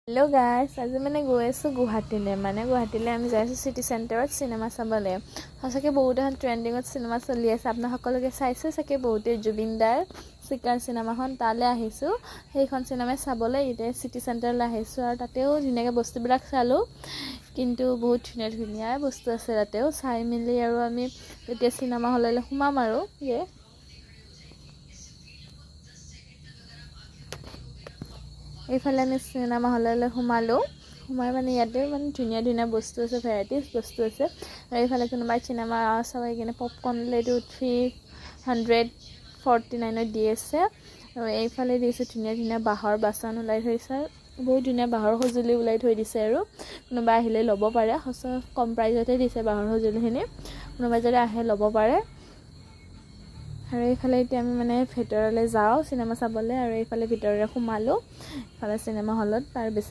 hello guys आज मैंने गई आसो गुवाहाटीले गुवाहाटीले आम जाइছো सिटी सेंटर सिनेमा चाबले सचाके बहुत এখন ट्रेंडिंगत सिनेमा चलि আছে आपना সকলোকে চাইছে सके बहुते जुबिनदार सिकार सिनेमाখন ताले आहिছো সেইখন सिनेमा চাবলে ইতে सिटी सेंटरले आहिছো আৰু তাতেও ধুনিয়াকে বস্তুবিলাক চালো কিন্তু বহুত ধুনিয়া বস্তু আছে তাতেও চাই মিলি আৰু আমি এতিয়া সিনেমা হললে সোমাম আৰু এইফালে আমি সিনেমা হললে সোমালো সোমাই ইয়াতে ধুনিয়া বস্তু আছে ভ্যাৰাইটিজ বস্তু আছে আৰু এইফালে কোনোবাই সিনেমা চাই কিনে পপকৰ্ন লেটো 349 দি আছে আৰু এইফালে দিছে ধুনিয়া বাহৰ বাচন ওলাই থৈছে বহুত ধুনিয়া বাহৰ সজুলি ওলাই থৈ দিছে আৰু কোনোবাই আহিলে ল'ব পাৰে কম প্ৰাইজতে দিছে বাহৰ সজুলিখিনি কোনোবাই যদি আহে ল'ব পাৰে আৰু এইফালে এতিয়া আমি ভিতৰলে যাও সিনেমা চাবলে আৰু এইফালে ভিতৰৰে সোমালো ইফালে সিনেমা হলত তাৰ